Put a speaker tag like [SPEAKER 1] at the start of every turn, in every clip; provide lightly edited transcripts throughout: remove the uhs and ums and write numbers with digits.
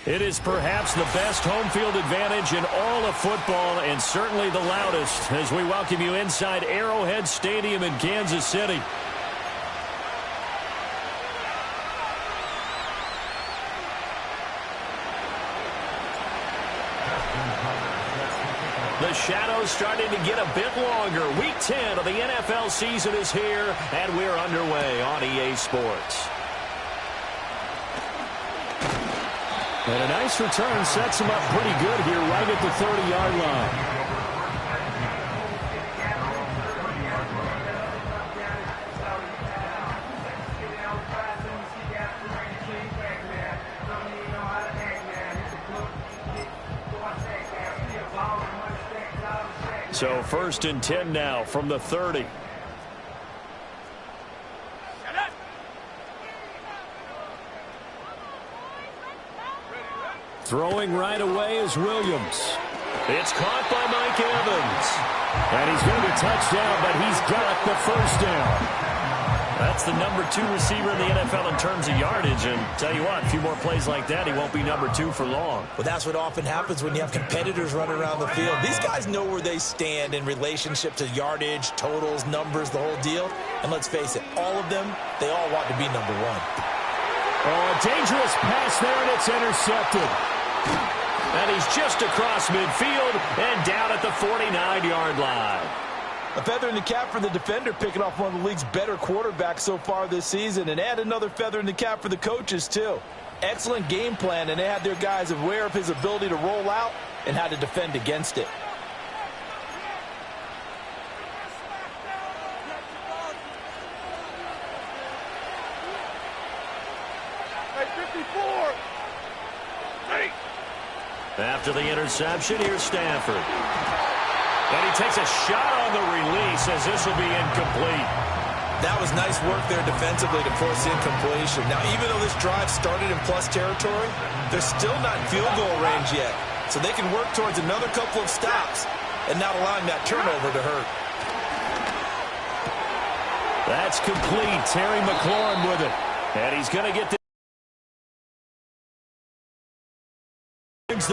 [SPEAKER 1] It is perhaps the best home field advantage in all of football, and certainly the loudest, as we welcome you inside Arrowhead Stadium in Kansas City. The shadows starting to get a bit longer. Week 10 of the NFL season is here, and we're underway on EA Sports. And a nice return sets him up pretty good here right at the 30-yard line. So 1st and 10 now from the 30. Throwing right away is Williams. It's caught by Mike Evans. And he's going to be touchdown, but he's got the first down. That's the number 2 receiver in the NFL in terms of yardage. And tell you what, a few more plays like that, he won't be number 2 for long.
[SPEAKER 2] Well, that's what often happens when you have competitors running around the field. These guys know where they stand in relationship to yardage, totals, numbers, the whole deal. And let's face it, all of them, they all want to be number 1.
[SPEAKER 1] Oh, a dangerous pass there, and it's intercepted. And he's just across midfield and down at the 49-yard line.
[SPEAKER 3] A feather in the cap for the defender, picking off one of the league's better quarterbacks so far this season, and add another feather in the cap for the coaches, too. Excellent game plan, and they had their guys aware of his ability to roll out and how to defend against it.
[SPEAKER 1] After the interception, here's Stafford. And he takes a shot on the release as this will be incomplete.
[SPEAKER 2] That was nice work there defensively to force incompletion. Now, even though this drive started in plus territory, they're still not in field goal range yet. So they can work towards another couple of stops and not allowing that turnover to hurt.
[SPEAKER 1] That's complete. Terry McLaurin with it. And he's going to get the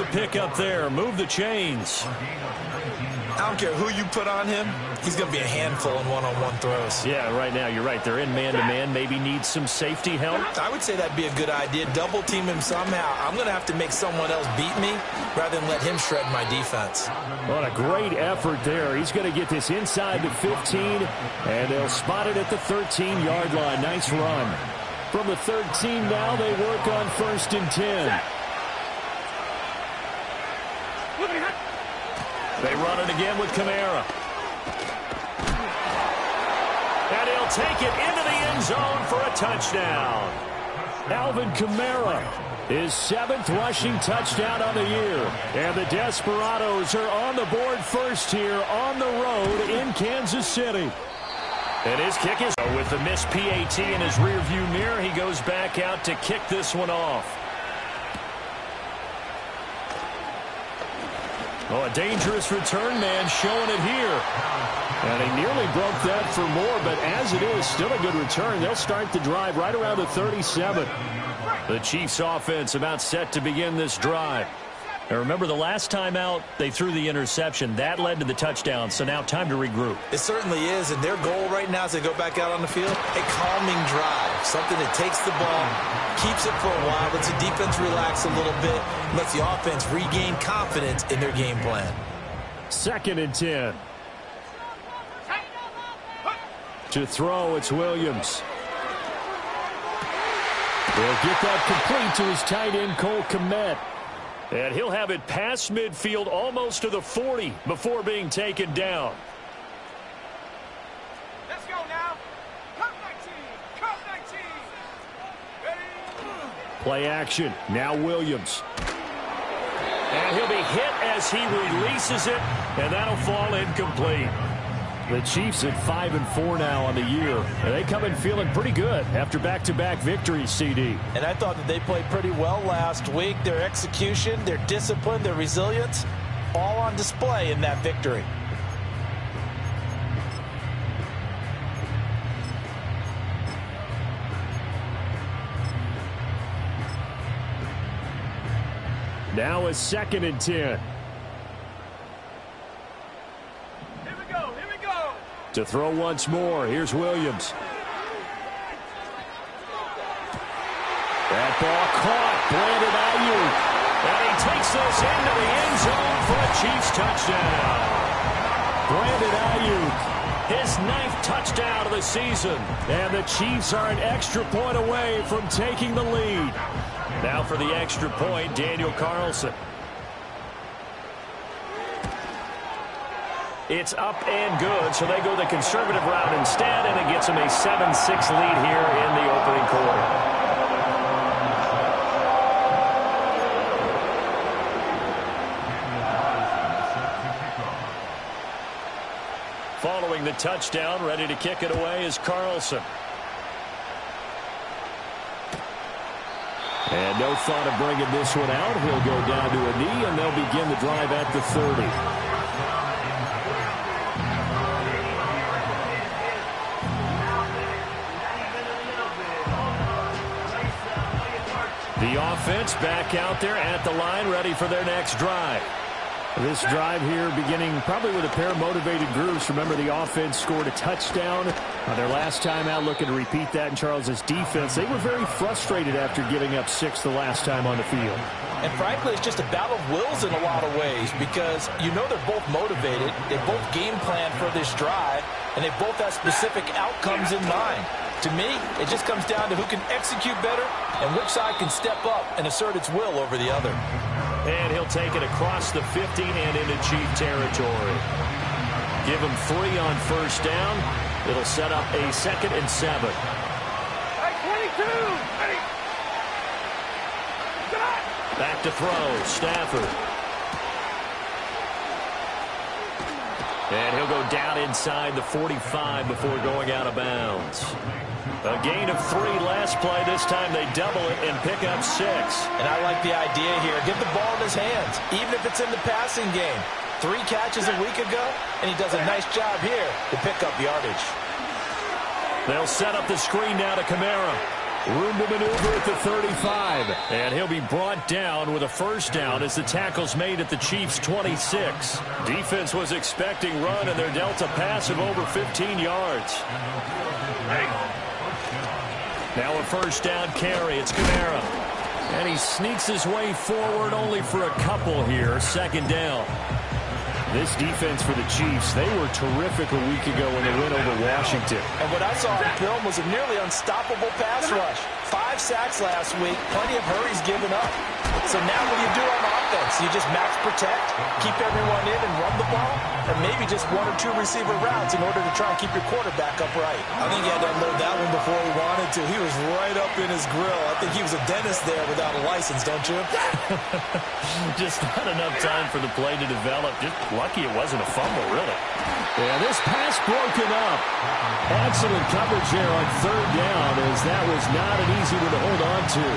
[SPEAKER 1] pick up there. Move the chains.
[SPEAKER 2] I don't care who you put on him. He's going to be a handful in one-on-one throws.
[SPEAKER 1] Yeah, right now, you're right. They're in man-to-man. Maybe needs some safety help.
[SPEAKER 2] I would say that'd be a good idea. Double team him somehow. I'm going to have to make someone else beat me rather than let him shred my defense.
[SPEAKER 1] What a great effort there. He's going to get this inside the 15, and they'll spot it at the 13-yard line. Nice run. From the 13 now, they work on 1st and 10. They run it again with Kamara. And he'll take it into the end zone for a touchdown. Alvin Kamara, his 7th rushing touchdown on the year. And the Desperados are on the board first here on the road in Kansas City. And his kick is with the missed PAT in his rearview mirror. He goes back out to kick this one off. Oh, a dangerous return man showing it here. And he nearly broke that for more, but as it is, still a good return. They'll start the drive right around the 37. The Chiefs offense about set to begin this drive. Now remember, the last time out, they threw the interception. That led to the touchdown, so now time to regroup.
[SPEAKER 2] It certainly is, and their goal right now as they go back out on the field, a calming drive. Something that takes the ball, keeps it for a while, lets the defense relax a little bit, lets the offense regain confidence in their game plan.
[SPEAKER 1] 2nd and 10. To throw, it's Williams. They'll get that complete to his tight end, Cole Kmet. And he'll have it past midfield almost to the 40 before being taken down.
[SPEAKER 4] Let's go now. Come 19. Come 19. Ready?
[SPEAKER 1] Play action. Now Williams. And he'll be hit as he releases it, and that'll fall incomplete. The Chiefs at 5-4 now on the year. And they come in feeling pretty good after back-to-back victories, CD.
[SPEAKER 3] And I thought that they played pretty well last week. Their execution, their discipline, their resilience, all on display in that victory.
[SPEAKER 1] Now a 2nd and 10.
[SPEAKER 4] Here we go. Here we go.
[SPEAKER 1] To throw once more, here's Williams. That ball caught. Brandon Ayuk. And he takes this into the end zone for a Chiefs touchdown. Brandon Ayuk, his 9th touchdown of the season. And the Chiefs are an extra point away from taking the lead. Now for the extra point, Daniel Carlson. It's up and good, so they go the conservative route instead, and it gets them a 7-6 lead here in the opening quarter. Following the touchdown, ready to kick it away is Carlson. And no thought of bringing this one out. He'll go down to a knee, and they'll begin the drive at the 30. The offense back out there at the line, ready for their next drive. This drive here beginning probably with a pair of motivated groups. Remember, the offense scored a touchdown their last time out, looking to repeat that in Charles's defense. They were very frustrated after giving up 6 the last time on the field.
[SPEAKER 3] And frankly, it's just a battle of wills in a lot of ways because you know they're both motivated. They both game plan for this drive, and they both have specific outcomes in mind. To me, it just comes down to who can execute better and which side can step up and assert its will over the other.
[SPEAKER 1] And he'll take it across the 15 and into Chief territory. Give him 3 on first down. It'll set up a 2nd and 7.
[SPEAKER 4] Hey, 22. Hey.
[SPEAKER 1] Back to throw. Stafford. And he'll go down inside the 45 before going out of bounds. A gain of 3 last play. This time they double it and pick up 6.
[SPEAKER 3] And I like the idea here. Get the ball in his hands, even if it's in the passing game. 3 catches a week ago, and he does a nice job here to pick up yardage.
[SPEAKER 1] They'll set up the screen now to Kamara. Room to maneuver at the 35. And he'll be brought down with a first down as the tackle's made at the Chiefs' 26. Defense was expecting run, and they're dealt a pass of over 15 yards. Now a first down carry. It's Kamara. And he sneaks his way forward only for a couple here. 2nd down. This defense for the Chiefs, they were terrific a week ago when they went over Washington.
[SPEAKER 3] And what I saw on film was a nearly unstoppable pass rush. 5 sacks last week, plenty of hurries given up. So now what do you do on offense? You just max protect, keep everyone in and run the ball, or maybe just 1 or 2 receiver routes in order to try and keep your quarterback upright.
[SPEAKER 2] I think he had to unload that one before he wanted to. He was right up in his grill. I think he was a dentist there without a license, don't you?
[SPEAKER 1] Just not enough time for the play to develop. Just lucky it wasn't a fumble, really. Yeah, this pass broken up. Excellent coverage here on 3rd down, as that was not an easy one to hold on to.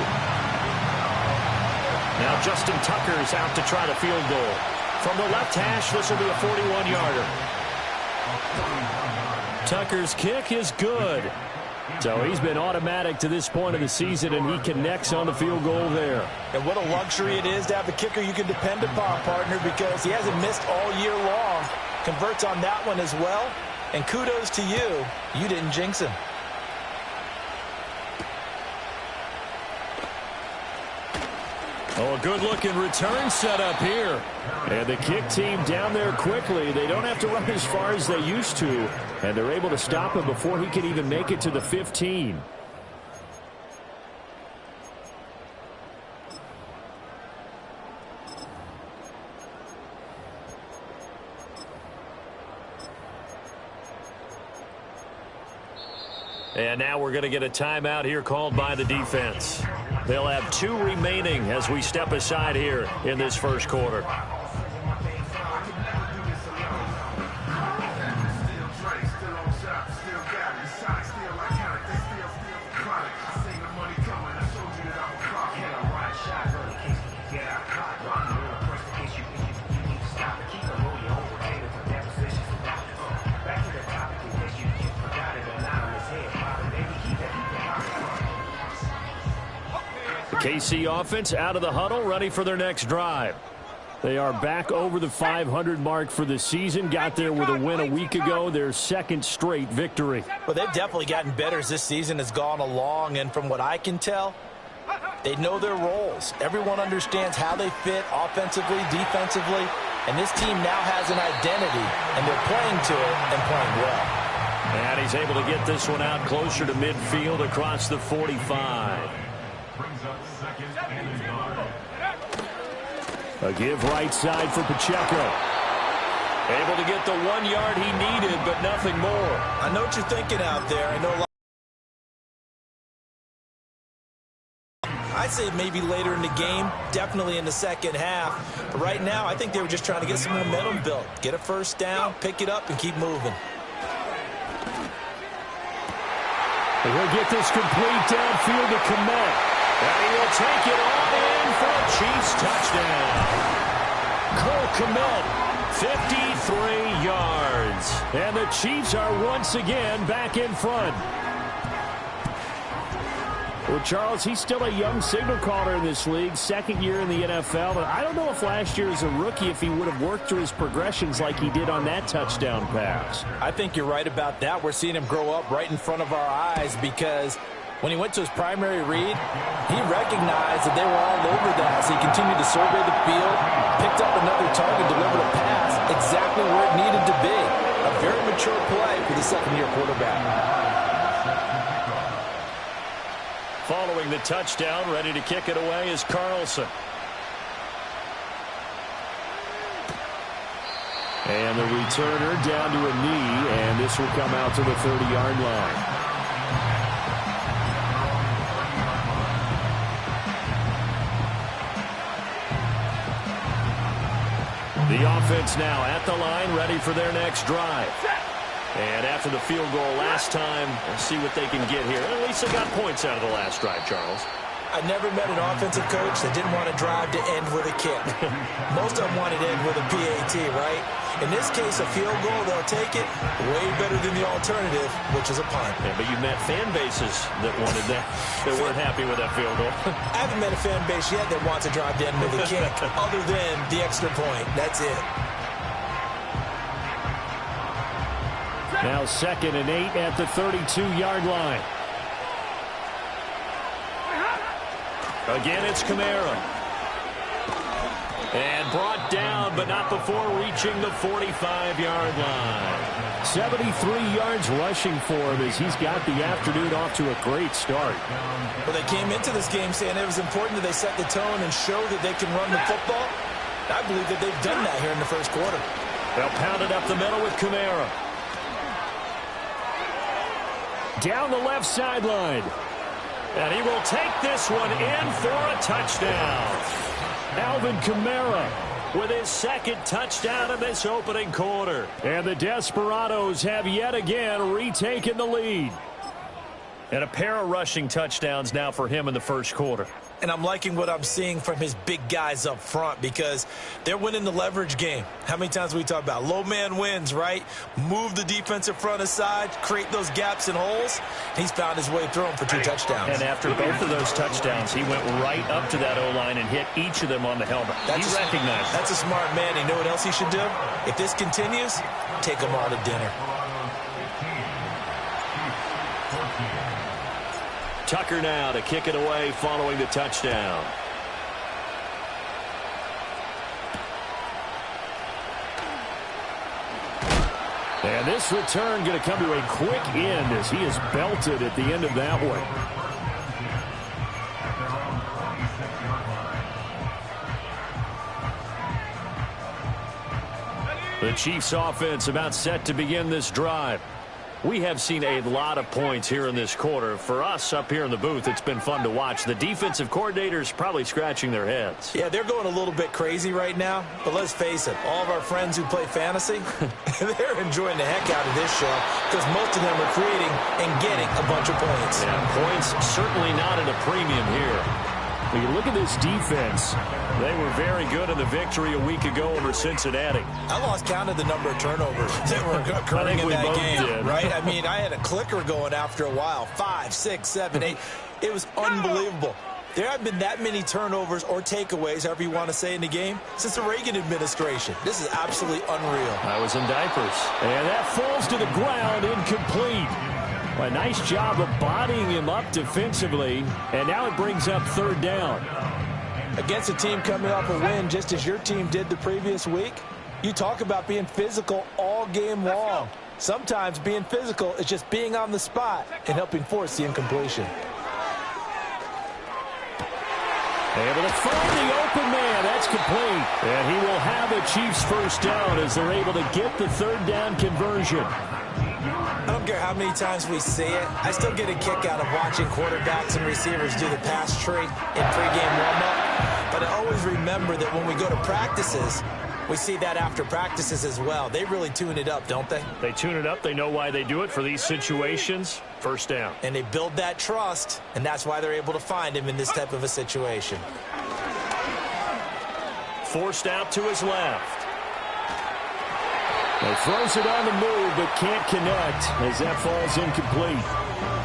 [SPEAKER 1] Now Justin Tucker's out to try the field goal. From the left hash, this will be a 41-yarder. Tucker's kick is good. So he's been automatic to this point of the season, and he connects on the field goal there.
[SPEAKER 3] And what a luxury it is to have a kicker you can depend upon, partner, because he hasn't missed all year long. Converts on that one as well. And kudos to you. You didn't jinx him.
[SPEAKER 1] Oh, a good-looking return set up here. And the kick team down there quickly. They don't have to run as far as they used to. And they're able to stop him before he can even make it to the 15. And now we're going to get a timeout here called by the defense. They'll have 2 remaining as we step aside here in this first quarter. KC offense out of the huddle, ready for their next drive. They are back over the 500 mark for the season. Got there with a win a week ago, their second straight victory.
[SPEAKER 3] Well, they've definitely gotten better as this season has gone along, and from what I can tell, they know their roles. Everyone understands how they fit offensively, defensively, and this team now has an identity, and they're playing to it and playing well.
[SPEAKER 1] And he's able to get this one out closer to midfield across the 45. A give right side for Pacheco. Able to get the 1 yard he needed, but nothing more.
[SPEAKER 3] I know what you're thinking out there. I know. I'd say maybe later in the game, definitely in the second half. But right now, I think they were just trying to get some momentum built. Get a first down, pick it up, and keep moving.
[SPEAKER 1] He'll get this complete downfield to Kmet. And he will take it on in for a Chiefs touchdown. Cole Kmet, 53 yards. And the Chiefs are once again back in front. Well, Charles, he's still a young signal caller in this league, second year in the NFL. But I don't know if last year as a rookie, if he would have worked through his progressions like he did on that touchdown pass.
[SPEAKER 3] I think you're right about that. We're seeing him grow up right in front of our eyes because when he went to his primary read, he recognized that they were all over that. So he continued to survey the field, picked up another target, delivered a pass exactly where it needed to be. A very mature play for the second-year quarterback.
[SPEAKER 1] Following the touchdown, ready to kick it away is Carlson. And the returner down to a knee, and this will come out to the 30-yard line. The offense now at the line, ready for their next drive. And after the field goal last time, we'll see what they can get here. At least they got points out of the last drive, Charles.
[SPEAKER 3] I never met an offensive coach that didn't want to drive to end with a kick. Most of them wanted to end with a PAT, right? In this case, a field goal, they'll take it way better than the alternative, which is a punt.
[SPEAKER 1] Yeah, but you've met fan bases that wanted that, that weren't happy with that field goal.
[SPEAKER 3] I haven't met a fan base yet that wants to drive to end with a kick, other than the extra point. That's it.
[SPEAKER 1] Now 2nd and 8 at the 32-yard line. Again, it's Kamara. And brought down, but not before reaching the 45-yard line. 73 yards rushing for him as he's got the afternoon off to a great start.
[SPEAKER 3] Well, they came into this game saying it was important that they set the tone and show that they can run the football. I believe that they've done that here in the first quarter.
[SPEAKER 1] They'll pound it up the middle with Kamara. Down the left sideline. And he will take this one in for a touchdown. Alvin Kamara with his second touchdown in this opening quarter. And the Desperados have yet again retaken the lead. And a pair of rushing touchdowns now for him in the first quarter.
[SPEAKER 3] And I'm liking what I'm seeing from his big guys up front because they're winning the leverage game. How many times we talk about low man wins, right? Move the defensive front aside, create those gaps and holes. He's found his way through them for 2 touchdowns.
[SPEAKER 1] And after both of those touchdowns, he went right up to that O-line and hit each of them on the helmet. He recognized.
[SPEAKER 3] That's a smart man. You know what else he should do? If this continues, take them all to dinner.
[SPEAKER 1] Tucker now to kick it away following the touchdown. And this return going to come to a quick end as he is belted at the end of that one. The Chiefs offense about set to begin this drive. We have seen a lot of points here in this quarter. For us up here in the booth, it's been fun to watch. The defensive coordinators probably scratching their heads.
[SPEAKER 3] Yeah, they're going a little bit crazy right now. But let's face it, all of our friends who play fantasy, they're enjoying the heck out of this show because most of them are creating and getting a bunch of points.
[SPEAKER 1] Yeah, points certainly not at a premium here. When you look at this defense, they were very good in the victory a week ago over Cincinnati.
[SPEAKER 3] I lost count of the number of turnovers that were occurring in that game, right? I mean, I had a clicker going after a while. 5, 6, 7, 8. It was unbelievable.
[SPEAKER 2] There haven't been that many turnovers or takeaways, however you want to say, in the game since the Reagan administration. This is absolutely unreal.
[SPEAKER 1] I was in diapers. And that falls to the ground, incomplete. A nice job of bodying him up defensively, and now it brings up third down.
[SPEAKER 3] Against a team coming off a win just as your team did the previous week, you talk about being physical all game long. Sometimes being physical is just being on the spot and helping force the incompletion.
[SPEAKER 1] Able to find the open man. That's complete. And he will have a Chiefs first down as they're able to get the third down conversion.
[SPEAKER 2] I don't care how many times we see it. I still get a kick out of watching quarterbacks and receivers do the pass tree in pregame warm-up. But I always remember that when we go to practices, we see that after practices as well. They really tune it up, don't they?
[SPEAKER 1] They tune it up. They know why they do it for these situations. First down.
[SPEAKER 2] And they build that trust, and that's why they're able to find him in this type of a situation.
[SPEAKER 1] Forced out to his left. He throws it on the move, but can't connect as that falls incomplete.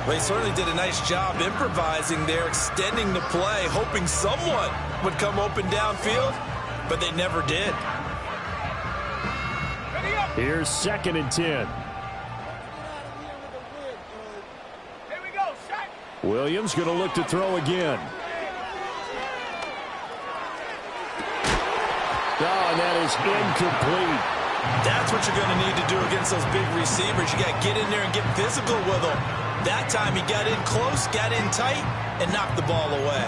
[SPEAKER 2] Well, he certainly did a nice job improvising there, extending the play, hoping someone would come open downfield, but they never did.
[SPEAKER 1] Here's 2nd and 10.
[SPEAKER 4] Here we go, shot.
[SPEAKER 1] Williams going to look to throw again. Oh, and that is incomplete.
[SPEAKER 2] That's what you're going to need to do against those big receivers. You got to get in there and get physical with them. That time he got in close, got in tight, and knocked the ball away.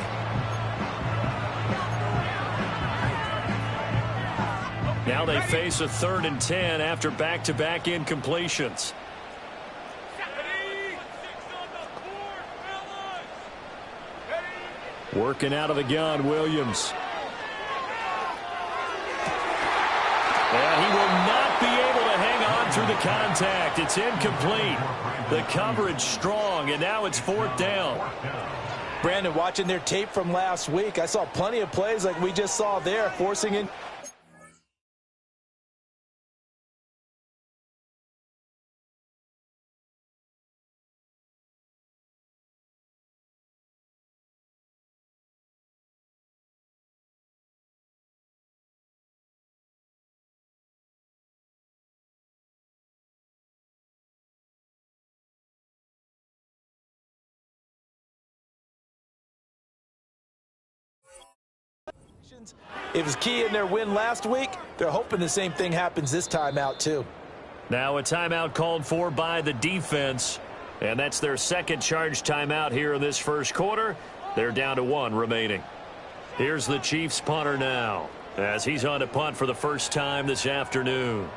[SPEAKER 1] Now they face a 3rd and 10 after back-to-back incompletions. Working out of the gun, Williams. And he will not be able to hang on through the contact. It's incomplete. The coverage strong, and now it's 4th down.
[SPEAKER 3] Brandon, watching their tape from last week, I saw plenty of plays like we just saw there, forcing in. It was key in their win last week. They're hoping the same thing happens this time out, too.
[SPEAKER 1] Now a timeout called for by the defense, and that's their 2nd charge timeout here in this first quarter. They're down to 1 remaining. Here's the Chiefs punter now as he's on to punt for the first time this afternoon.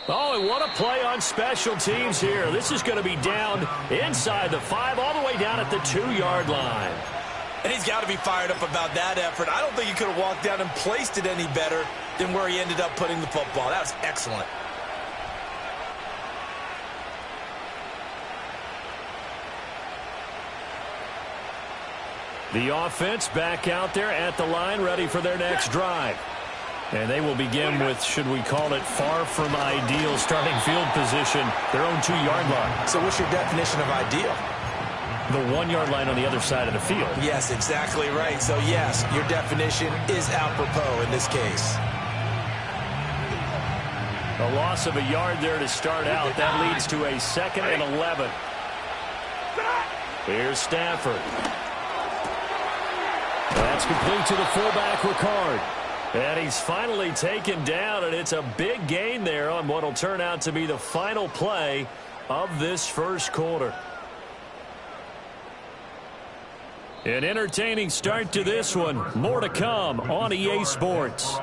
[SPEAKER 1] Oh, and what a play on special teams here. This is going to be down inside the 5, all the way down at the 2-yard line.
[SPEAKER 2] And he's got to be fired up about that effort. I don't think he could have walked down and placed it any better than where he ended up putting the football. That was excellent.
[SPEAKER 1] The offense back out there at the line, ready for their next drive. And they will begin with, should we call it, far from ideal starting field position, their own 2-yard line.
[SPEAKER 2] So what's your definition of ideal?
[SPEAKER 1] The 1-yard line on the other side of the field.
[SPEAKER 2] Yes, exactly right. So, yes, your definition is apropos in this case.
[SPEAKER 1] A loss of a yard there to start out. That leads to a 2nd and 11. Here's Stafford. That's complete to the fullback, Ricard. And he's finally taken down, and it's a big gain there on what will turn out to be the final play of this first quarter. An entertaining start to this one. More to come on EA Sports.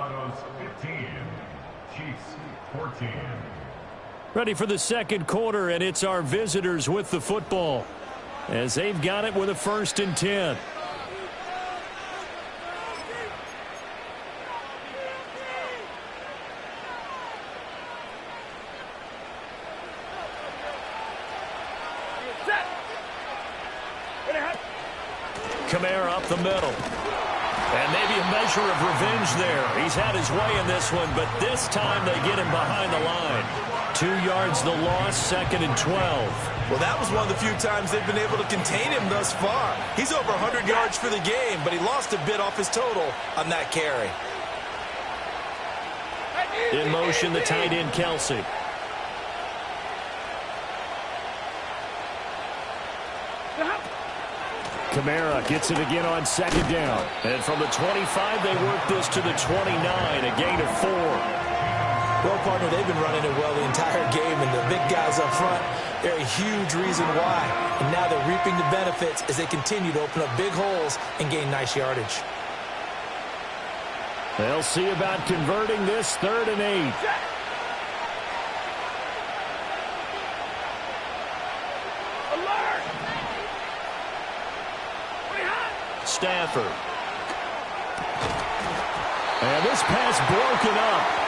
[SPEAKER 1] Ready for the second quarter, and it's our visitors with the football as they've got it with a 1st and 10. Kamara up the middle. And maybe a measure of revenge there. He's had his way in this one, but this time they get him behind the line. 2 yards the loss, 2nd and 12.
[SPEAKER 2] Well, that was one of the few times they've been able to contain him thus far. He's over 100 yards for the game, but he lost a bit off his total on that carry.
[SPEAKER 1] In motion, the tight end, Kelsey. Kamara gets it again on 2nd down. And from the 25, they work this to the 29, a gain of 4.
[SPEAKER 2] Well, partner, they've been running it well the entire game, and the big guys up front, they're a huge reason why. And now they're reaping the benefits as they continue to open up big holes and gain nice yardage.
[SPEAKER 1] They'll see about converting this 3rd and 8. Stafford. And this pass broken up.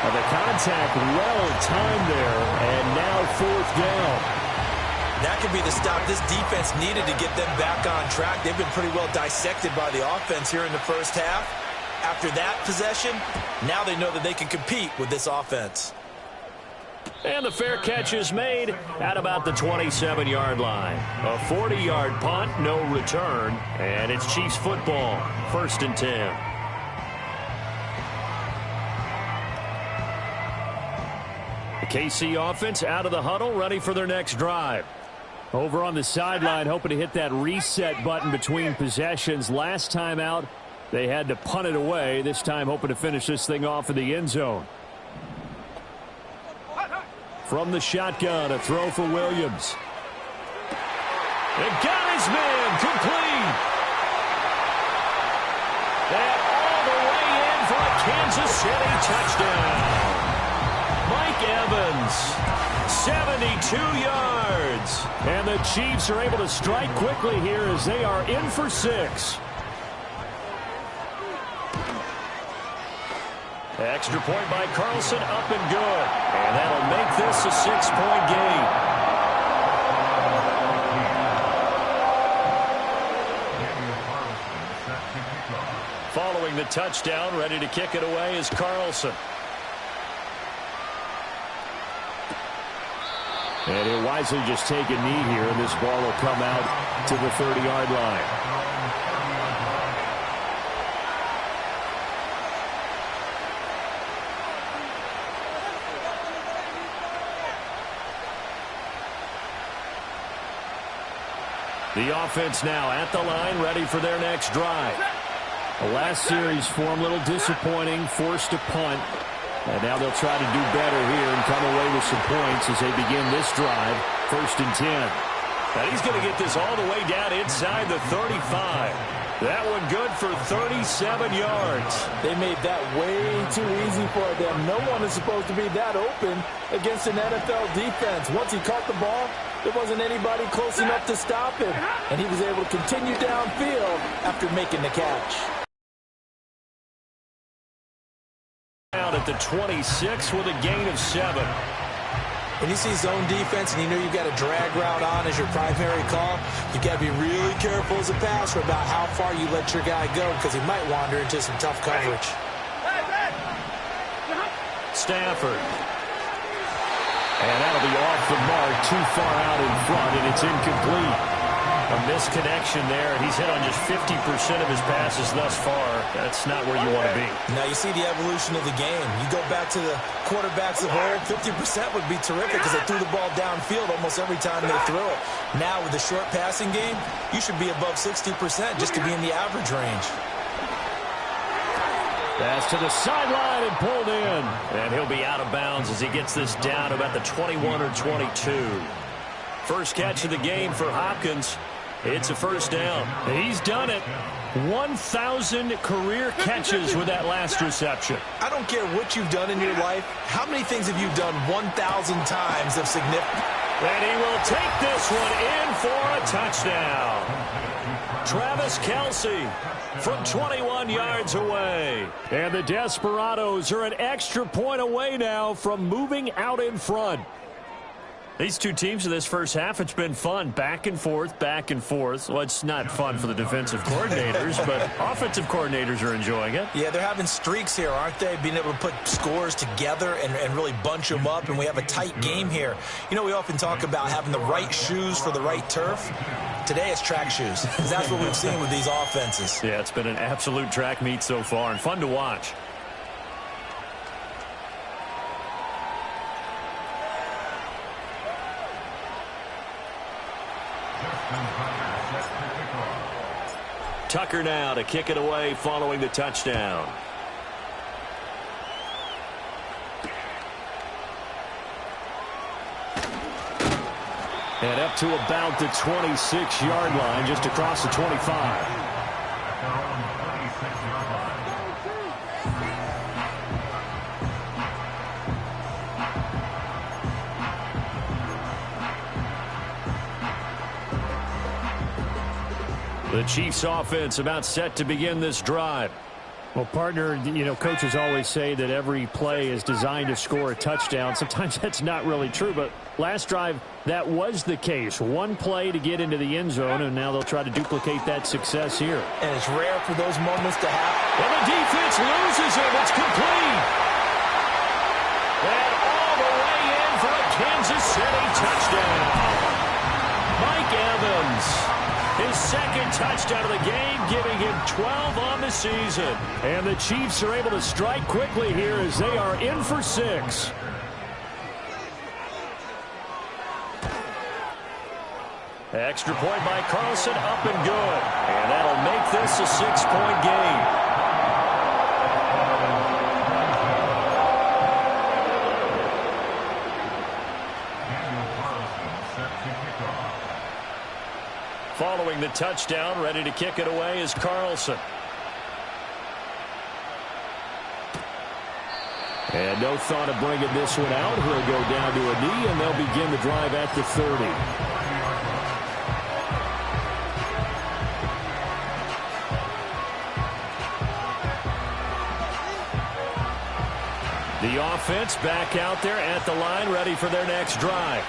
[SPEAKER 1] And the contact well-timed there, and now 4th down.
[SPEAKER 2] That could be the stop this defense needed to get them back on track. They've been pretty well dissected by the offense here in the first half. After that possession, now they know that they can compete with this offense.
[SPEAKER 1] And the fair catch is made at about the 27-yard line. A 40-yard punt, no return, and it's Chiefs football, 1st and 10. The KC offense out of the huddle, ready for their next drive. Over on the sideline, hoping to hit that reset button between possessions. Last time out, they had to punt it away. This time, hoping to finish this thing off in the end zone. From the shotgun, a throw for Williams. And got his man complete. And all the way in for a Kansas City touchdown. Mike Evans, 72 yards. And the Chiefs are able to strike quickly here as they are in for 6. Extra point by Carlson, up and good. And that'll make this a 6-point game. Following the touchdown, ready to kick it away is Carlson. And he'll wisely just take a knee here, and this ball will come out to the 30-yard line. The offense now at the line, ready for their next drive. The last series for them, a little disappointing, forced a punt. And now they'll try to do better here and come away with some points as they begin this drive, 1st and 10. Now he's going to get this all the way down inside the 35. That one good for 37 yards.
[SPEAKER 3] They made that way too easy for them. No one is supposed to be that open against an NFL defense. Once he caught the ball, there wasn't anybody close enough to stop him. And he was able to continue downfield after making the catch.
[SPEAKER 1] Out at the 26 with a gain of 7.
[SPEAKER 2] When you see zone defense and you know you've got a drag route on as your primary call, you've got to be really careful as a passer about how far you let your guy go because he might wander into some tough coverage.
[SPEAKER 1] Stafford. And that'll be off the mark, too far out in front, and it's incomplete. A misconnection there, and he's hit on just 50% of his passes thus far. That's not where you want to be.
[SPEAKER 2] Now you see the evolution of the game. You go back to the quarterbacks of old, 50% would be terrific because they threw the ball downfield almost every time they threw it. Now with the short passing game, you should be above 60% just to be in the average range.
[SPEAKER 1] Pass to the sideline and pulled in. And he'll be out of bounds as he gets this down about the 21 or 22. First catch of the game for Hopkins. It's a first down. He's done it. 1,000 career catches with that last reception.
[SPEAKER 2] I don't care what you've done in your life. How many things have you done 1,000 times of significance?
[SPEAKER 1] And he will take this one in for a touchdown. Travis Kelce from 21 yards away. And the Desperados are an extra point away now from moving out in front. These two teams in this first half, it's been fun. Back and forth, back and forth. Well, it's not fun for the defensive coordinators, but offensive coordinators are enjoying it.
[SPEAKER 2] Yeah, they're having streaks here, aren't they? Being able to put scores together and really bunch them up, and we have a tight game here. You know, we often talk about having the right shoes for the right turf. Today it's track shoes. That's what we've seen with these offenses.
[SPEAKER 1] Yeah, it's been an absolute track meet so far and fun to watch. Tucker now to kick it away following the touchdown. And up to about the 26-yard line, just across the 25. The Chiefs offense about set to begin this drive.
[SPEAKER 5] Well, partner, you know, coaches always say that every play is designed to score a touchdown. Sometimes that's not really true, but last drive, that was the case. One play to get into the end zone, and now they'll try to duplicate that success here.
[SPEAKER 2] And it's rare for those moments to happen.
[SPEAKER 1] And the defense loses him. It's complete. And all the way in for a Kansas City touchdown. Mike Evans. His second touchdown of the game, giving him 12 on the season. And the Chiefs are able to strike quickly here as they are in for 6. Extra point by Carlson, up and good. And that'll make this a 6-point game. Following the touchdown, ready to kick it away is Carlson. And no thought of bringing this one out. He'll go down to a knee, and they'll begin the drive at the 30. The offense back out there at the line, ready for their next drive.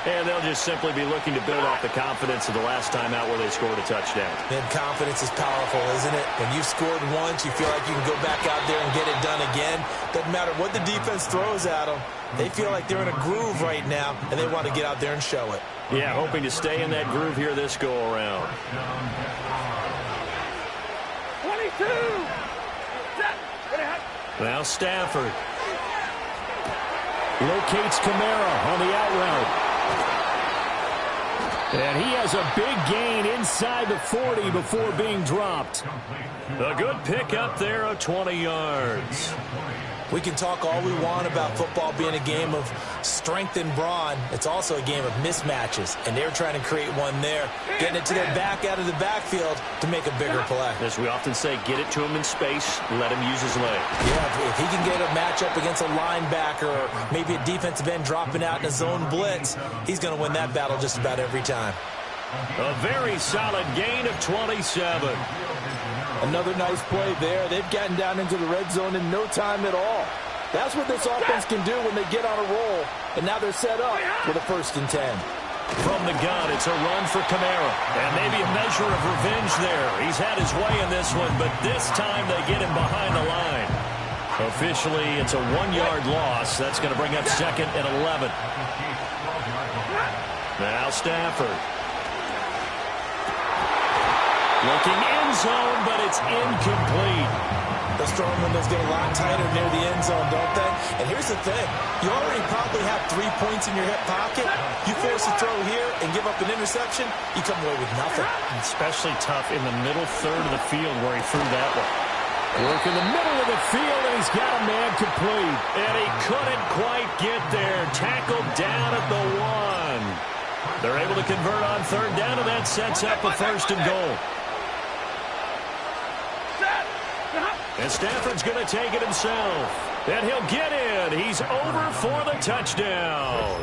[SPEAKER 1] And they'll just simply be looking to build off the confidence of the last time out where they scored a touchdown.
[SPEAKER 2] And confidence is powerful, isn't it? When you've scored once, you feel like you can go back out there and get it done again. Doesn't matter what the defense throws at them. They feel like they're in a groove right now, and they want to get out there and show it.
[SPEAKER 1] Yeah, hoping to stay in that groove here this go-around.
[SPEAKER 4] 22!
[SPEAKER 1] Now Stafford. Locates Kamara on the out route. And he has a big gain inside the 40 before being dropped. A good pick up there of 20 yards.
[SPEAKER 2] We can talk all we want about football being a game of strength and brawn. It's also a game of mismatches, and they're trying to create one there, getting it to their back out of the backfield to make a bigger play.
[SPEAKER 1] As we often say, get it to him in space, let him use his leg.
[SPEAKER 2] Yeah, if he can get a matchup against a linebacker or maybe a defensive end dropping out in a zone blitz, he's going to win that battle just about every time.
[SPEAKER 1] A very solid gain of 27.
[SPEAKER 3] Another nice play there. They've gotten down into the red zone in no time at all. That's what this offense can do when they get on a roll. And now they're set up with a 1st and 10.
[SPEAKER 1] From the gun, it's a run for Kamara. And maybe a measure of revenge there. He's had his way in this one, but this time they get him behind the line. Officially, it's a 1-yard loss. That's going to bring up 2nd and 11. Now Stafford. Looking end zone, but it's incomplete.
[SPEAKER 2] Those throwing windows get a lot tighter near the end zone, don't they? And here's the thing. You already probably have 3 points in your hip pocket. You force a throw here and give up an interception, you come away with nothing.
[SPEAKER 5] Especially tough in the middle third of the field where he threw that one.
[SPEAKER 1] Work in the middle of the field, and he's got a man complete. And he couldn't quite get there. Tackled down at the 1. They're able to convert on 3rd down, and that sets up a 1st and goal. And Stafford's going to take it himself. And he'll get in. He's over for the touchdown.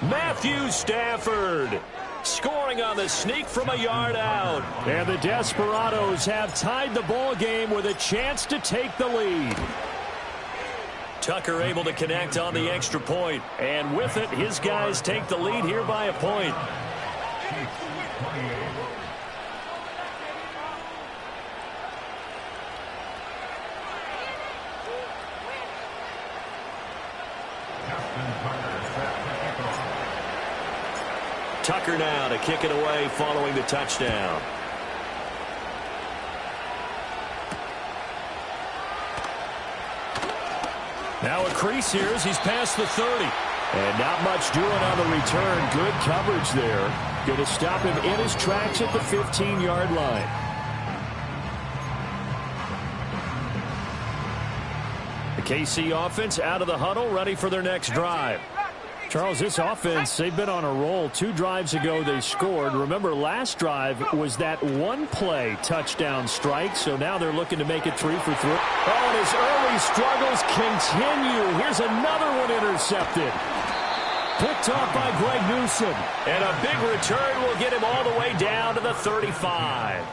[SPEAKER 1] Matthew Stafford scoring on the sneak from a yard out. And the Desperados have tied the ball game with a chance to take the lead. Tucker able to connect on the extra point. And with it, his guys take the lead here by a point. Tucker now to kick it away following the touchdown. Now a crease here as he's past the 30. And not much doing on the return. Good coverage there. Going to stop him in his tracks at the 15-yard line. The KC offense out of the huddle, ready for their next drive. Charles, this offense, they've been on a roll. 2 drives ago they scored. Remember, last drive was that one-play touchdown strike, so now they're looking to make it 3 for 3. Oh, and his early struggles continue. Here's another one intercepted. Picked off by Greg Newsome. And a big return will get him all the way down to the 35.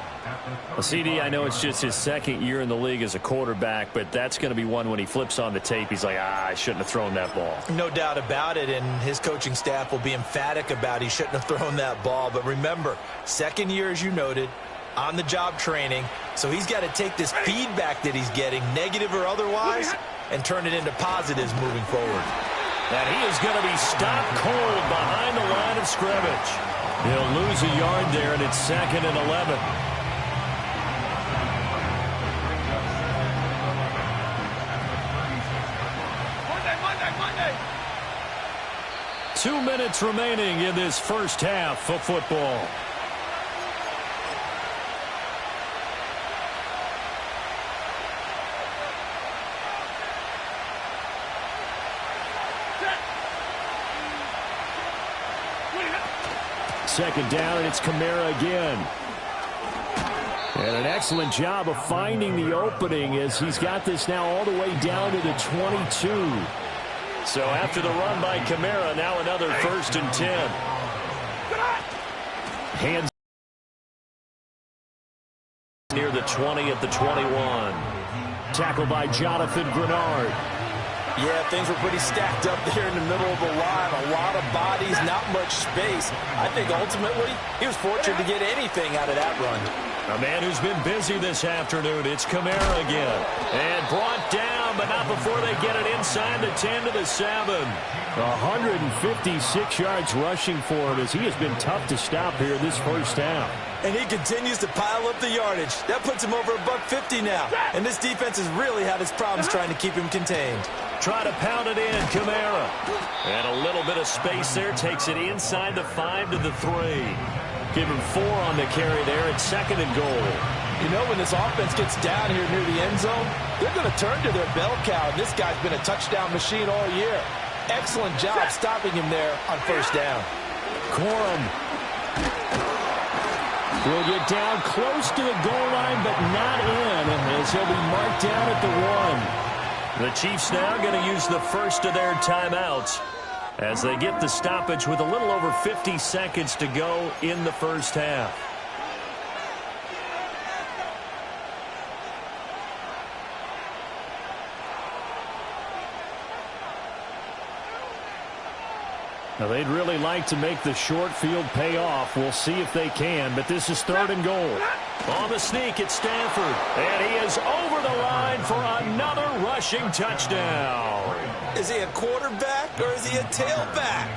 [SPEAKER 1] Well, CD, I know it's just his second year in the league as a quarterback, but that's going to be one when he flips on the tape. He's like, I shouldn't have thrown that ball.
[SPEAKER 3] No doubt about it, and his coaching staff will be emphatic about he shouldn't have thrown that ball. But remember, second year, as you noted, on-the-job training, so he's got to take this feedback that he's getting, negative or otherwise, and turn it into positives moving forward.
[SPEAKER 1] And he is going to be stopped cold behind the line of scrimmage. He'll lose a yard there, and it's 2nd and 11.
[SPEAKER 4] Monday.
[SPEAKER 1] 2 minutes remaining in this first half of football. Second down, and it's Kamara again. And an excellent job of finding the opening as he's got this now all the way down to the 22. So after the run by Kamara, now another 1st and 10. Hands near the 20 at the 21. Tackled by Jonathan Grenard.
[SPEAKER 3] Yeah, things were pretty stacked up there in the middle of the line. A lot of bodies, not much space. I think ultimately he was fortunate to get anything out of that run.
[SPEAKER 1] A man who's been busy this afternoon. It's Kamara again. And brought down, but not before they get it inside the 10 to the 7. 156 yards rushing for him as he has been tough to stop here this first half.
[SPEAKER 3] And he continues to pile up the yardage. That puts him over $150 now. And this defense has really had its problems trying to keep him contained.
[SPEAKER 1] Try to pound it in, Kamara. And a little bit of space there. Takes it inside the 5 to the 3. Give him 4 on the carry there at 2nd and goal.
[SPEAKER 3] You know, when this offense gets down here near the end zone, they're going to turn to their bell cow. And this guy's been a touchdown machine all year. Excellent job stopping him there on first down.
[SPEAKER 1] Corum will get down close to the goal line, but not in, as he'll be marked down at the 1. The Chiefs now going to use the first of their timeouts as they get the stoppage with a little over 50 seconds to go in the first half. Now, they'd really like to make the short field pay off. We'll see if they can, but this is 3rd and goal. On the sneak, it's Stafford, and he is over the line for another rushing touchdown.
[SPEAKER 3] Is he a quarterback or is he a tailback?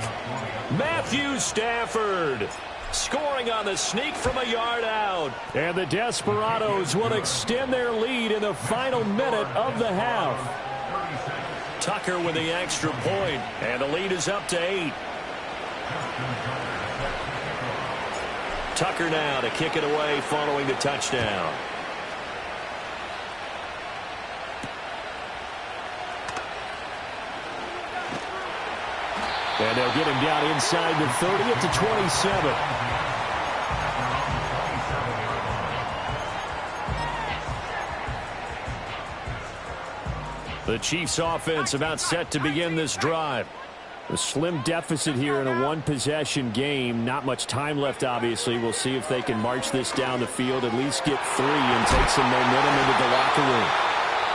[SPEAKER 1] Matthew Stafford scoring on the sneak from a yard out. And the Desperados will extend their lead in the final minute of the half. Tucker with the extra point, and the lead is up to 8. Tucker now to kick it away following the touchdown. And they'll get him down inside the 30 at the 27. The Chiefs offense about set to begin this drive. A slim deficit here in a one-possession game. Not much time left, obviously. We'll see if they can march this down the field, at least get 3 and take some momentum into the locker room.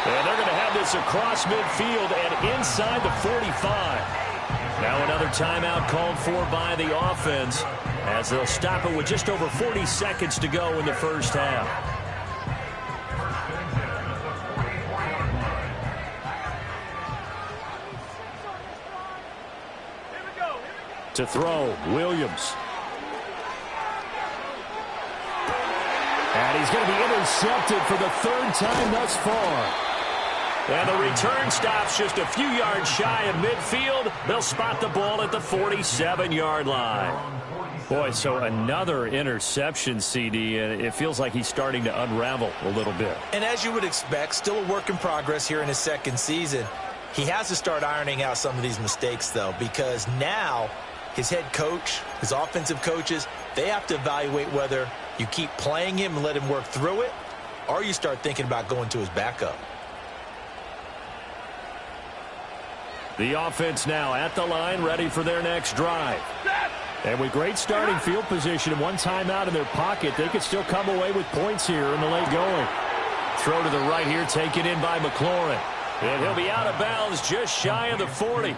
[SPEAKER 1] And they're going to have this across midfield and inside the 45. Now another timeout called for by the offense as they'll stop it with just over 40 seconds to go in the first half. To throw, Williams. And he's going to be intercepted for the third time thus far. And the return stops just a few yards shy of midfield. They'll spot the ball at the 47-yard line. Boy, so another interception, CD, and it feels like he's starting to unravel a little bit.
[SPEAKER 2] And as you would expect, still a work in progress here in his second season. He has to start ironing out some of these mistakes, though, because now his head coach, his offensive coaches, they have to evaluate whether you keep playing him and let him work through it, or you start thinking about going to his backup.
[SPEAKER 1] The offense now at the line, ready for their next drive. And with great starting field position and one timeout in their pocket, they could still come away with points here in the late going. Throw to the right here, taken in by McLaurin. And he'll be out of bounds just shy of the 40.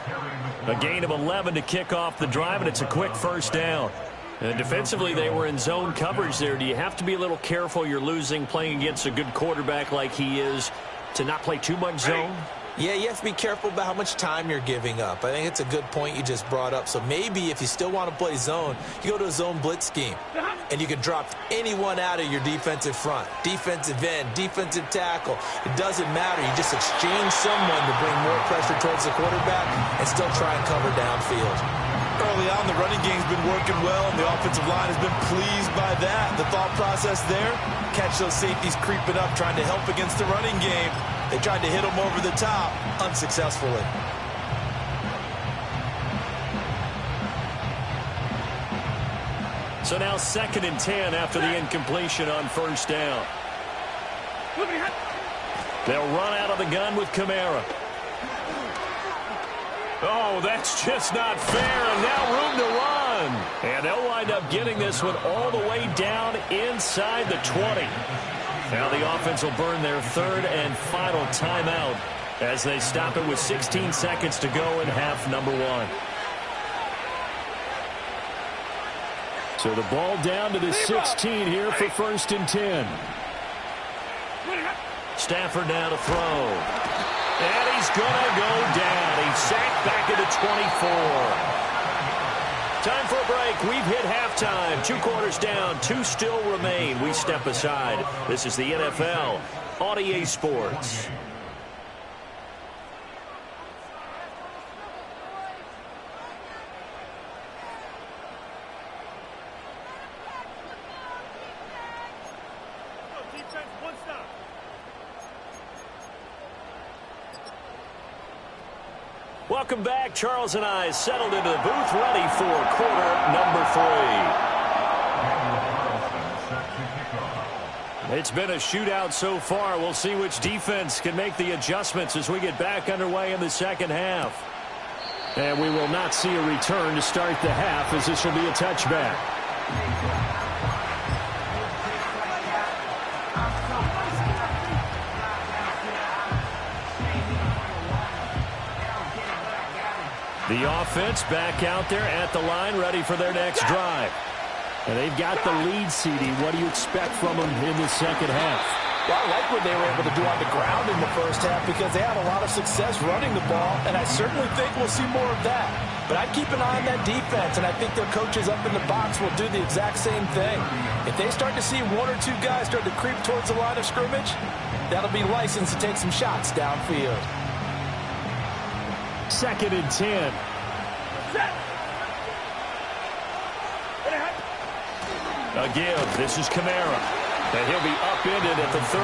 [SPEAKER 1] A gain of 11 to kick off the drive, and it's a quick first down. And defensively, they were in zone coverage there. Do you have to be a little careful you're losing playing against a good quarterback like he is to not play too much zone?
[SPEAKER 2] Yeah, you have to be careful about how much time you're giving up. I think it's a good point you just brought up. So maybe if you still want to play zone, you go to a zone blitz scheme. And you can drop anyone out of your defensive front. Defensive end, defensive tackle. It doesn't matter. You just exchange someone to bring more pressure towards the quarterback and still try and cover downfield. Early on, the running game's been working well, and the offensive line has been pleased by that. The thought process there, catch those safeties creeping up, trying to help against the running game. They tried to hit them over the top, unsuccessfully.
[SPEAKER 1] So now 2nd and 10 after the incompletion on first down. They'll run out of the gun with Kamara. Oh, that's just not fair, and now room to run. And they'll wind up getting this one all the way down inside the 20. Now the offense will burn their third and final timeout as they stop it with 16 seconds to go in half number one. So the ball down to the 16 here for 1st and 10. Stafford now to throw. And he's going to go down. He's sacked back at the 24. Time for a break. We've hit halftime. 2 quarters down. 2 still remain. We step aside. This is the NFL on EA Sports. Welcome back. Charles and I settled into the booth, ready for quarter number 3. It's been a shootout so far. We'll see which defense can make the adjustments as we get back underway in the second half. And we will not see a return to start the half, as this will be a touchback. The offense back out there at the line, ready for their next drive. And they've got the lead, CD. What do you expect from them in the second half?
[SPEAKER 3] Well, I like what they were able to do on the ground in the first half because they had a lot of success running the ball, and I certainly think we'll see more of that. But I'd keep an eye on that defense, and I think their coaches up in the box will do the exact same thing. If they start to see 1 or 2 guys start to creep towards the line of scrimmage, that'll be licensed to take some shots downfield.
[SPEAKER 1] 2nd and 10. A give. This is Kamara. And he'll be upended at the 33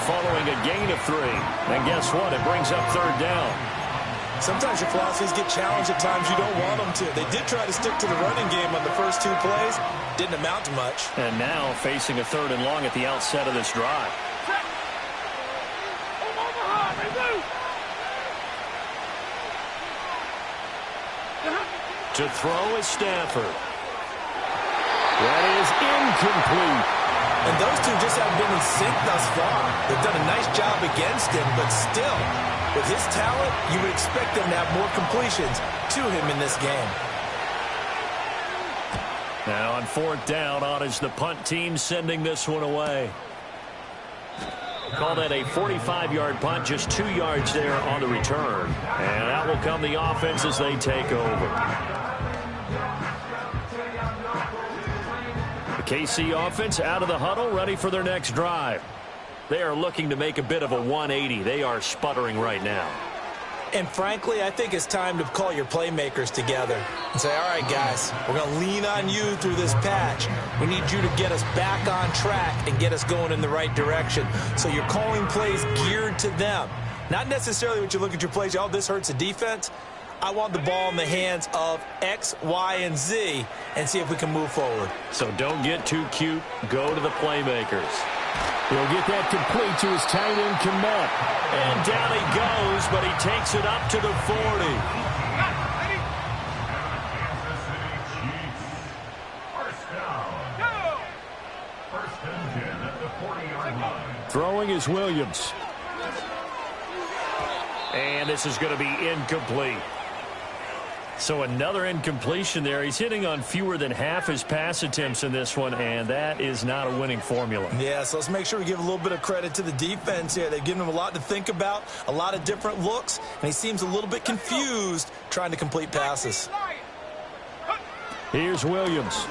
[SPEAKER 1] following a gain of 3. And guess what? It brings up 3rd down.
[SPEAKER 2] Sometimes your philosophies get challenged at times you don't want them to. They did try to stick to the running game on the first 2 plays. Didn't amount to much.
[SPEAKER 1] And now facing a 3rd and long at the outset of this drive. To throw is Stafford. That is incomplete.
[SPEAKER 2] And those two just haven't been in sync thus far. They've done a nice job against him, but still, with his talent, you would expect them to have more completions to him in this game.
[SPEAKER 1] Now on 4th down, on is the punt team sending this one away. Call that a 45-yard punt, just 2 yards there on the return. And that will come the offense as they take over. The KC offense out of the huddle, ready for their next drive. They are looking to make a bit of a 180. They are sputtering right now.
[SPEAKER 2] And frankly, I think it's time to call your playmakers together and say, all right, guys, we're going to lean on you through this patch. We need you to get us back on track and get us going in the right direction. So you're calling plays geared to them. Not necessarily when you look at your plays, oh, this hurts the defense. I want the ball in the hands of X, Y, and Z and see if we can move forward.
[SPEAKER 1] So don't get too cute. Go to the playmakers.
[SPEAKER 5] He'll get that complete to his tight end, Kmet.
[SPEAKER 1] And down he goes, but he takes it up to the 40.
[SPEAKER 5] Throwing is Williams.
[SPEAKER 1] And this is going to be incomplete. So another incompletion there. He's hitting on fewer than half his pass attempts in this one, and that is not a winning formula.
[SPEAKER 2] Yeah, so let's make sure we give a little bit of credit to the defense here. They've given him a lot to think about, a lot of different looks, and he seems a little bit confused trying to complete passes.
[SPEAKER 5] Here's Williams.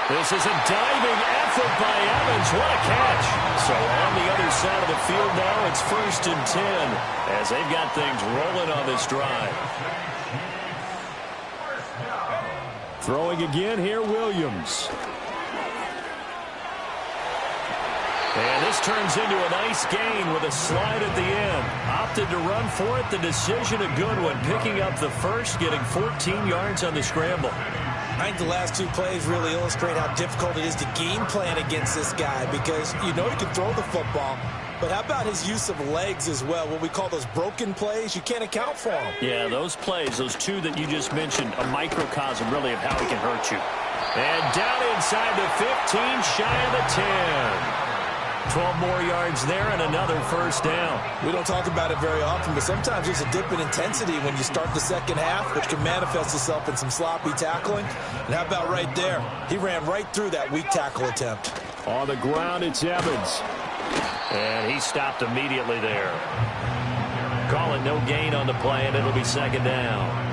[SPEAKER 1] This is a diving effort by Evans. What a catch. So on the other side of the field now, it's 1st and 10 as they've got things rolling on this drive.
[SPEAKER 5] Throwing again here, Williams.
[SPEAKER 1] And this turns into a nice gain with a slide at the end. Opted to run for it. The decision a good one. Picking up the first, getting 14 yards on the scramble.
[SPEAKER 2] I think the last 2 plays really illustrate how difficult it is to game plan against this guy because you know he can throw the football, but how about his use of legs as well? What we call those broken plays, you can't account for them.
[SPEAKER 1] Yeah, those plays, those 2 that you just mentioned, a microcosm really of how he can hurt you. And down inside the 15, shy of the 10. 12 more yards there and another 1st down.
[SPEAKER 2] We don't talk about it very often, but sometimes there's a dip in intensity when you start the second half, which can manifest itself in some sloppy tackling. And how about right there? He ran right through that weak tackle attempt.
[SPEAKER 5] On the ground, it's Evans.
[SPEAKER 1] And he stopped immediately there. Call it no gain on the play, and it'll be 2nd down.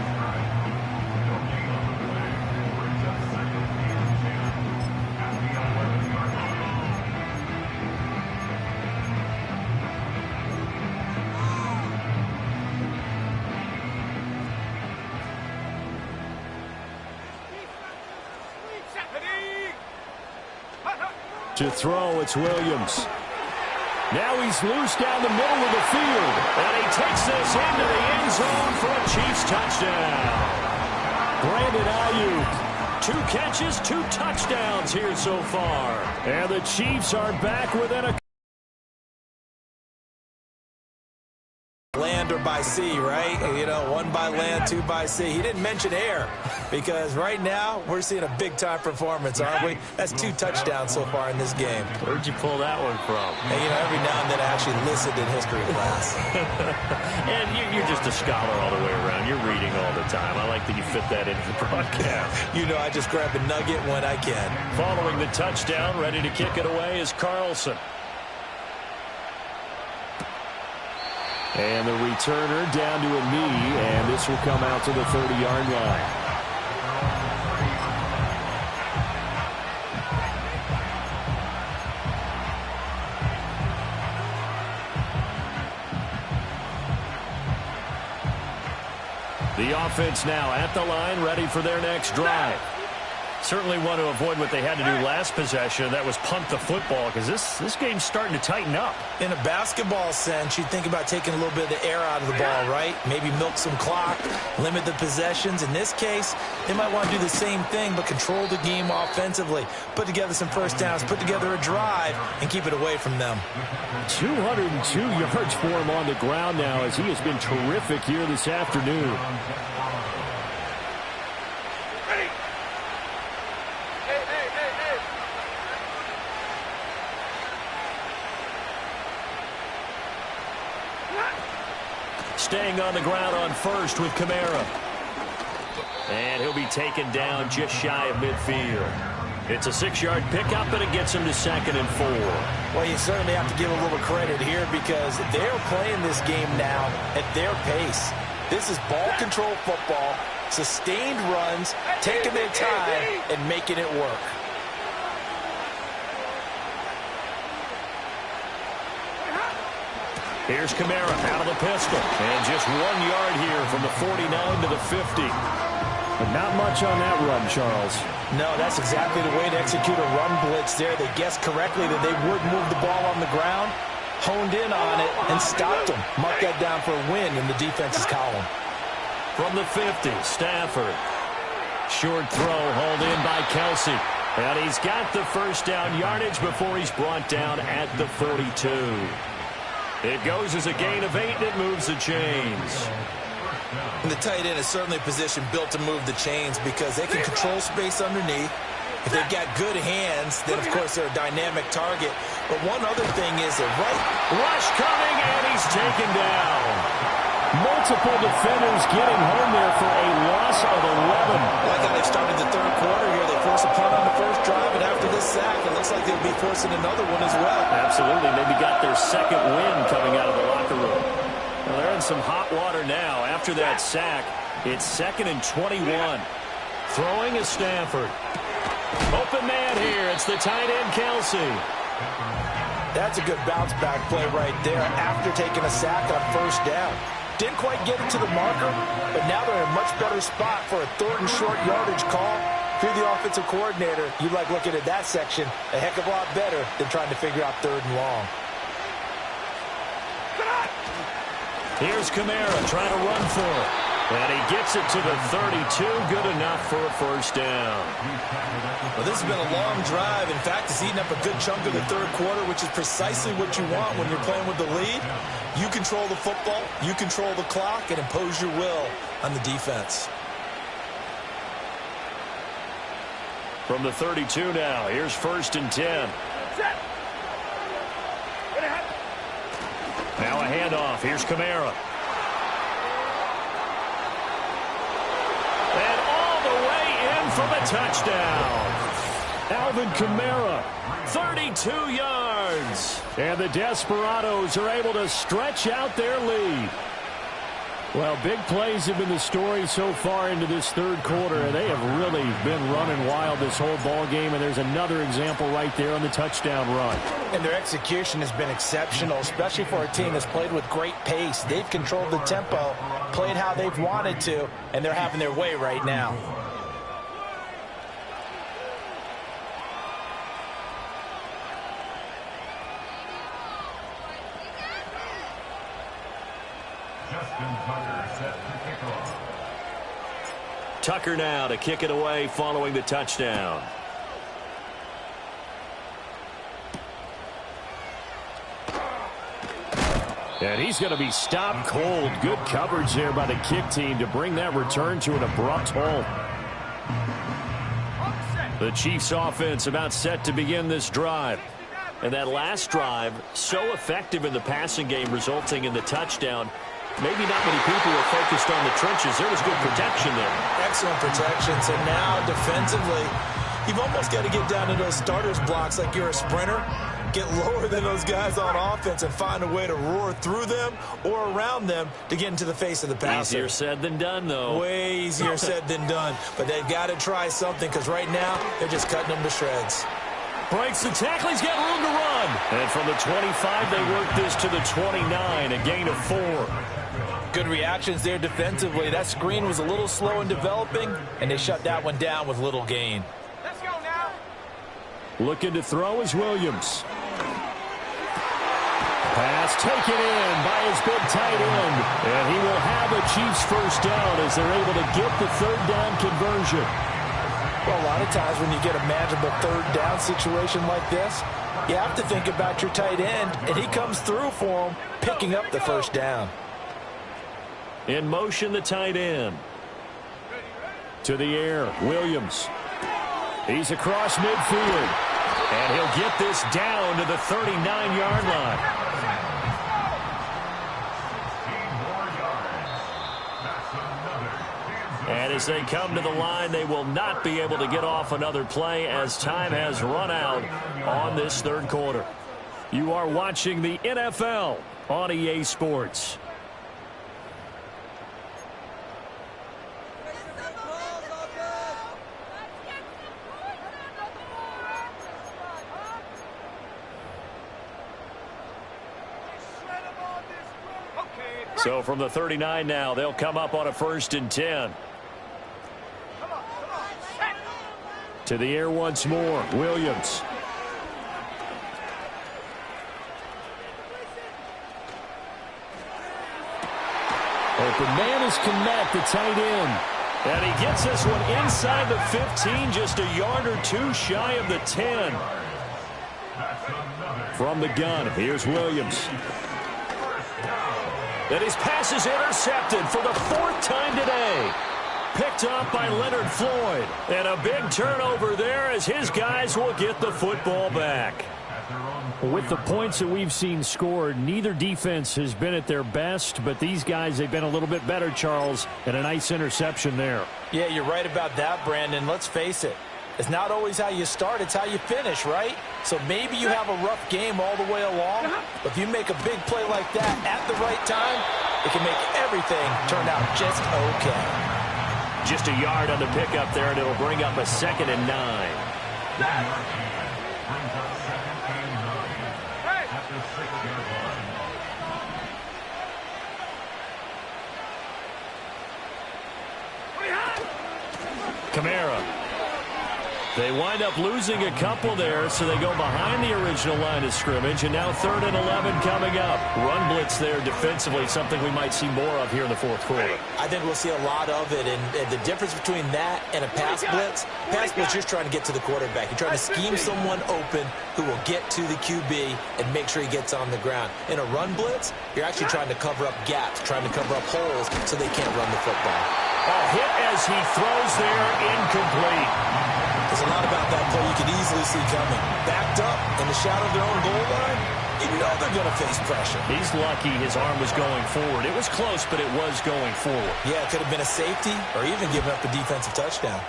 [SPEAKER 5] To throw, it's Williams. Now he's loose down the middle of the field.
[SPEAKER 1] And he takes this into the end zone for a Chiefs touchdown.
[SPEAKER 5] Brandon Ayuk.
[SPEAKER 1] 2 catches, 2 touchdowns here so far.
[SPEAKER 5] And the Chiefs are back within a...
[SPEAKER 2] Land or by sea, right? You know, 1 by land, 2 by sea. He didn't mention air because right now we're seeing a big-time performance, aren't we? That's 2 touchdowns so far in this game.
[SPEAKER 1] Where'd you pull that one from?
[SPEAKER 2] Hey, you know, every now and then I actually listened in history class.
[SPEAKER 1] And you're just a scholar all the way around. You're reading all the time. I like that you fit that into the broadcast.
[SPEAKER 2] You know, I just grab a nugget when I can.
[SPEAKER 1] Following the touchdown, ready to kick it away is Carlson.
[SPEAKER 5] And the returner down to a knee, and this will come out to the 30-yard line. The offense now at the line, ready for their next drive. Certainly want to avoid what they had to do last possession. That was punt the football because this game's starting to tighten up.
[SPEAKER 2] In a basketball sense, you think about taking a little bit of the air out of the ball, right? Maybe milk some clock, limit the possessions. In this case, they might want to do the same thing but control the game offensively. Put together some 1st downs, put together a drive, and keep it away from them.
[SPEAKER 5] 202 yards for him on the ground now as he has been terrific here this afternoon.
[SPEAKER 1] staying on the ground on first with Kamara. And he'll be taken down just shy of midfield. It's a 6-yard pickup, and it gets him to 2nd and 4.
[SPEAKER 3] Well, you certainly have to give a little credit here because they're playing this game now at their pace. This is ball control football, sustained runs, taking their time, and making it work.
[SPEAKER 1] Here's Kamara out of the pistol. And just 1 yard here from the 49 to the 50.
[SPEAKER 5] But not much on that run, Charles.
[SPEAKER 3] No, that's exactly the way to execute a run blitz there. They guessed correctly that they would move the ball on the ground, honed in on it, and stopped them. Mark that down for a win in the defense's column.
[SPEAKER 1] From the 50, Stafford. Short throw hauled in by Kelsey. And he's got the first down yardage before he's brought down at the 42. It goes as a gain of 8, and it moves the chains.
[SPEAKER 2] And the tight end is certainly a position built to move the chains because they can control space underneath. If they've got good hands, then, of course, they're a dynamic target. But one other thing is that
[SPEAKER 1] rush coming, and he's taken down. Multiple defenders getting home there for a loss of 11.
[SPEAKER 2] Like how they've started the third quarter here. They force a punt on the first drive, and after this sack, it looks like they'll be forcing another one as well.
[SPEAKER 1] Absolutely. Maybe got their second win coming out of the locker room. Well, they're in some hot water now. After that sack, it's 2nd and 21. Throwing is Stafford. Open man here. It's the tight end, Kelsey.
[SPEAKER 3] That's a good bounce-back play right there after taking a sack on first down. Didn't quite get it to the marker, but now they're in a much better spot for a 3rd and short yardage call. If you're the offensive coordinator, you like looking at that section a heck of a lot better than trying to figure out 3rd and long.
[SPEAKER 1] Here's Kamara trying to run for it. And he gets it to the 32. Good enough for a first down.
[SPEAKER 2] Well, this has been a long drive. In fact, it's eaten up a good chunk of the third quarter, which is precisely what you want when you're playing with the lead. You control the football, you control the clock, and impose your will on the defense.
[SPEAKER 1] From the 32 now, here's 1st and 10. Now a handoff. Here's Kamara. And all the way in from a touchdown. Alvin Kamara, 32 yards. And the Desperados are able to stretch out their lead. Well, big plays have been the story so far into this third quarter. They have really been running wild this whole ball game, and there's another example right there on the touchdown run.
[SPEAKER 3] And their execution has been exceptional, especially for a team that's played with great pace. They've controlled the tempo, played how they've wanted to, and they're having their way right now.
[SPEAKER 1] Tucker now to kick it away following the touchdown. And he's going to be stopped cold. Good coverage there by the kick team to bring that return to an abrupt halt. The Chiefs offense about set to begin this drive. And that last drive, so effective in the passing game, resulting in the touchdown. Maybe not many people were focused on the trenches. There was good protection there.
[SPEAKER 2] Excellent protection. So now defensively, you've almost got to get down to those starters blocks like you're a sprinter. Get lower than those guys on offense and find a way to roar through them or around them to get into the face of the passer.
[SPEAKER 1] Easier said than done, though.
[SPEAKER 2] Way easier said than done. But they've got to try something because right now they're just cutting them to shreds.
[SPEAKER 1] Breaks the tackle. He's got room to run. And from the 25, they work this to the 29, a gain of 4.
[SPEAKER 3] Good reactions there defensively. That screen was a little slow in developing, and they shut that one down with little gain.
[SPEAKER 4] Let's go now.
[SPEAKER 1] Looking to throw is Williams. Pass taken in by his big tight end. And he will have a Chiefs first down as they're able to get the third down conversion.
[SPEAKER 3] Well, a lot of times when you get a manageable third down situation like this, you have to think about your tight end, and he comes through for him, picking up the first down.
[SPEAKER 1] In motion, the tight end. To the air, Williams. He's across midfield. And he'll get this down to the 39-yard line. And as they come to the line, they will not be able to get off another play as time has run out on this third quarter. You are watching the NFL on EA Sports. So from the 39 now, they'll come up on a 1st and 10. To the air once more, Williams. Open man is Kmet, the tight end. And he gets this one inside the 15, just a yard or two shy of the 10. From the gun, here's Williams. And his pass is intercepted for the 4th time today. Picked up by Leonard Floyd. And a big turnover there as his guys will get the football back. With the points that we've seen scored, neither defense has been at their best, but these guys, they've been a little bit better, Charles, and a nice interception there.
[SPEAKER 3] Yeah, you're right about that, Brandon. Let's face it. It's not always how you start, it's how you finish, right? So maybe you have a rough game all the way along, but if you make a big play like that at the right time, it can make everything turn out just okay.
[SPEAKER 1] Just a yard on the pickup there, and it'll bring up a 2nd and 9. Kamara. They wind up losing a couple there, so they go behind the original line of scrimmage, and now 3rd and 11 coming up. Run blitz there defensively, something we might see more of here in the 4th quarter.
[SPEAKER 3] I think we'll see a lot of it, and the difference between that and a pass blitz, you're trying to get to the quarterback. You're trying to scheme someone open who will get to the QB and make sure he gets on the ground. In a run blitz, you're actually trying to cover up gaps, trying to cover up holes so they can't run the football.
[SPEAKER 1] A hit as he throws there, incomplete.
[SPEAKER 3] There's a lot about that play you can easily see coming. Backed up in the shadow of their own goal line, you know they're going to face pressure.
[SPEAKER 1] He's lucky his arm was going forward. It was close, but it was going forward.
[SPEAKER 3] Yeah, it could have been a safety or even giving up a defensive touchdown.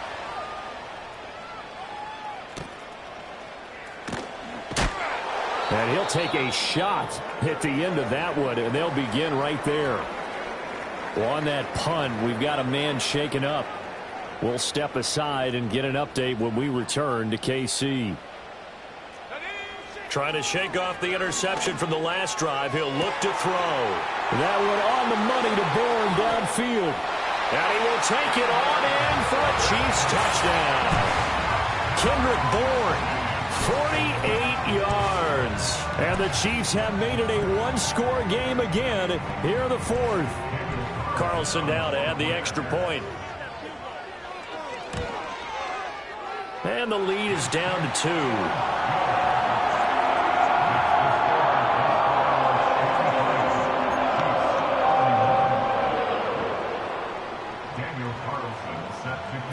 [SPEAKER 5] And he'll take a shot at the end of that one, and they'll begin right there. Well, on that punt, we've got a man shaken up. We'll step aside and get an update when we return to KC.
[SPEAKER 1] Trying to shake off the interception from the last drive. He'll look to throw.
[SPEAKER 5] That one on the money to Bourne downfield.
[SPEAKER 1] And he will take it on in for a Chiefs touchdown. Kendrick Bourne, 48 yards.
[SPEAKER 5] And the Chiefs have made it a one-score game again here in the 4th.
[SPEAKER 1] Carlson now to add the extra point. And the lead is down to 2.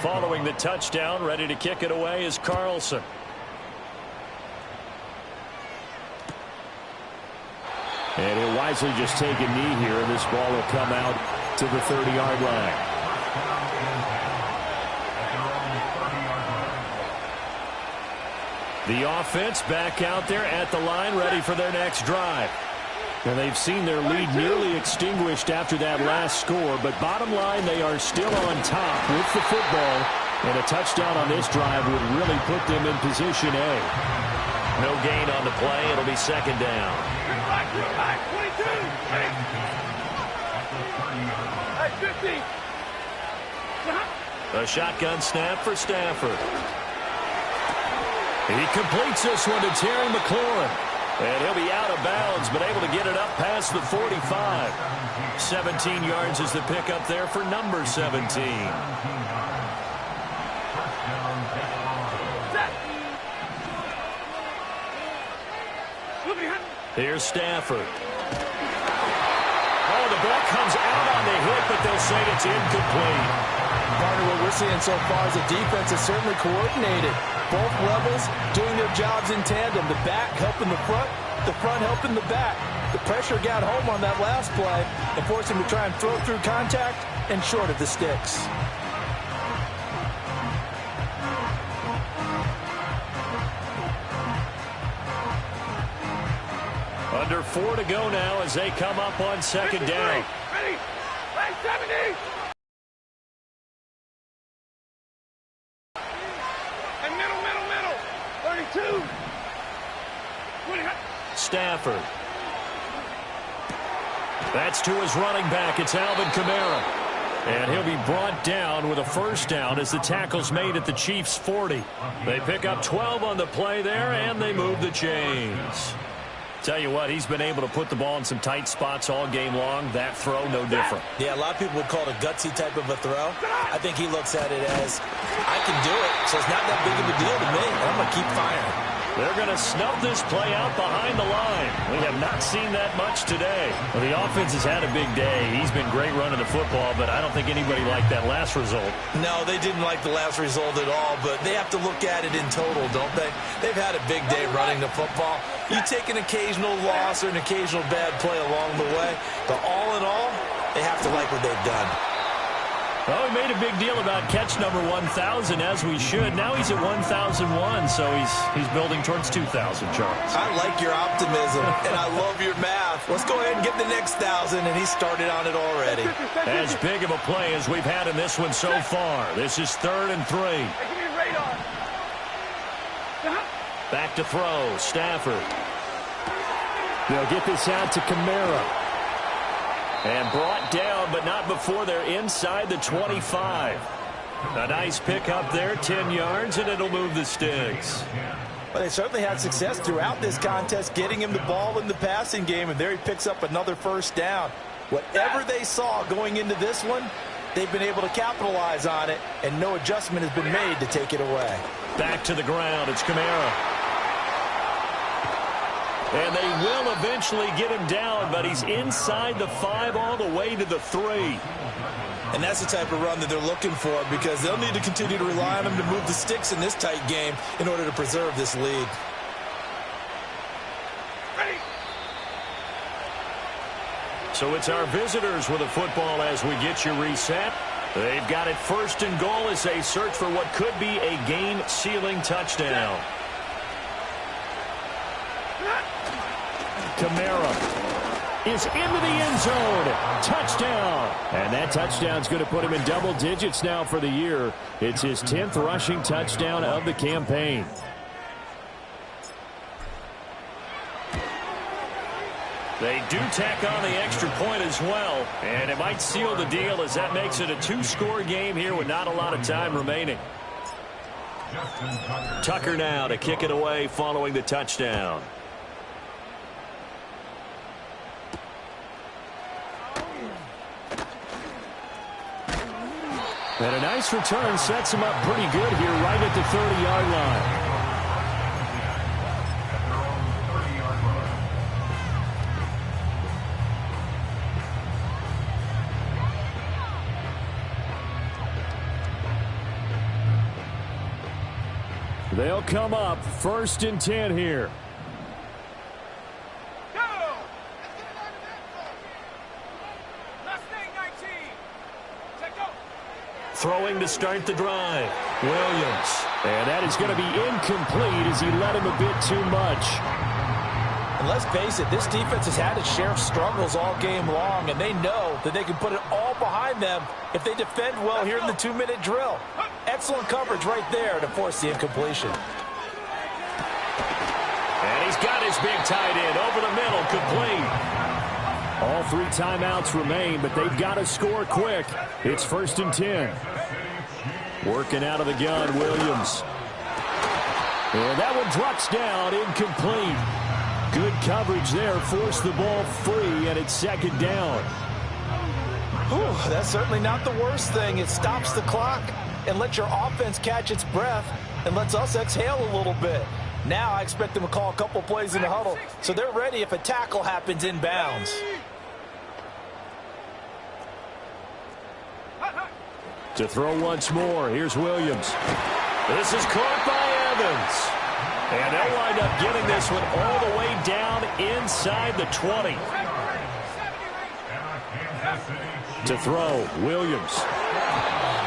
[SPEAKER 1] Following the touchdown, ready to kick it away is Carlson.
[SPEAKER 5] And he'll wisely just take a knee here, and this ball will come out to the 30-yard line.
[SPEAKER 1] The offense back out there at the line, ready for their next drive.
[SPEAKER 5] And they've seen their lead nearly extinguished after that last score, but bottom line, they are still on top with the football, and a touchdown on this drive would really put them in position A.
[SPEAKER 1] No gain on the play. It'll be 2nd down. A shotgun snap for Stafford. He completes this one to Terry McLaurin. And he'll be out of bounds, but able to get it up past the 45. 17 yards is the pickup there for number 17. Here's Stafford. Oh, the ball comes out on the hit, but they'll say it's incomplete.
[SPEAKER 3] Partner, what we're seeing so far is the defense is certainly coordinated. Both levels doing their jobs in tandem. The back helping the front helping the back. The pressure got home on that last play and forced him to try and throw through contact and short of the sticks.
[SPEAKER 1] Under 4 to go now as they come up on second down.
[SPEAKER 4] Ready? Line 70. And middle. 32. 20.
[SPEAKER 1] Stafford. That's to his running back. It's Alvin Kamara. And he'll be brought down with a first down as the tackle's made at the Chiefs' 40. They pick up 12 on the play there, and they move the chains. Tell you what, he's been able to put the ball in some tight spots all game long. That throw, no different.
[SPEAKER 2] Yeah, a lot of people would call it a gutsy type of a throw. I think he looks at it as, I can do it, so it's not that big of a deal to me, and I'm going to keep firing.
[SPEAKER 1] They're going to snub this play out behind the line. We have not seen that much today. Well, the offense has had a big day. He's been great running the football, but I don't think anybody liked that last result.
[SPEAKER 2] No, they didn't like the last result at all, but they have to look at it in total, don't they? They've had a big day running the football. You take an occasional loss or an occasional bad play along the way, but all in all, they have to like what they've done.
[SPEAKER 1] Well, we made a big deal about catch number 1,000, as we should. Now he's at 1,001, so he's building towards 2,000, Charles.
[SPEAKER 2] I like your optimism, and I love your math. Let's go ahead and get the next 1,000, and he started on it already.
[SPEAKER 1] As big of a play as we've had in this one so far. This is 3rd and 3.
[SPEAKER 4] Hey, give me a radar.
[SPEAKER 1] Back to throw. Stafford. They'll get this out to Kamara. And brought down, but not before they're inside the 25. A nice pickup there, 10 yards, and it'll move the sticks.
[SPEAKER 3] Well, they certainly had success throughout this contest, getting him the ball in the passing game, and there he picks up another first down. Whatever they saw going into this one, they've been able to capitalize on it, and no adjustment has been made to take it away.
[SPEAKER 1] Back to the ground, it's Kamara. And they will eventually get him down, but he's inside the 5 all the way to the 3.
[SPEAKER 2] And that's the type of run that they're looking for, because they'll need to continue to rely on him to move the sticks in this tight game in order to preserve this lead.
[SPEAKER 4] Ready.
[SPEAKER 1] So it's our visitors with the football as we get you reset. They've got it 1st and goal as they search for what could be a game-sealing touchdown. Kamara is into the end zone. Touchdown. And that touchdown's going to put him in double digits now for the year. It's his 10th rushing touchdown of the campaign. They do tack on the extra point as well, and it might seal the deal as that makes it a 2-score game here with not a lot of time remaining. Tucker now to kick it away following the touchdown. And a nice return sets him up pretty good here right at the 30-yard line. They'll come up 1st and 10 here.
[SPEAKER 4] Go! Last thing, 19. Set go.
[SPEAKER 1] Throwing to start the drive. Williams. And that is going to be incomplete as he led him a bit too much.
[SPEAKER 3] And let's face it, this defense has had its share of struggles all game long, and they know that they can put it all behind them if they defend well here in the 2-minute drill. Excellent coverage right there to force the incompletion.
[SPEAKER 1] And he's got his big tight end over the middle, complete. All 3 timeouts remain, but they've got to score quick. It's 1st and 10. Working out of the gun, Williams. And that one drops down, incomplete. Good coverage there, forced the ball free, and it's 2nd down.
[SPEAKER 3] Ooh, that's certainly not the worst thing. It stops the clock and lets your offense catch its breath and lets us exhale a little bit. Now I expect them to call a couple plays in the huddle, so they're ready if a tackle happens inbounds.
[SPEAKER 1] To throw once more, here's Williams. This is caught by Evans. And they'll wind up getting this one all the way down inside the 20. To throw, Williams.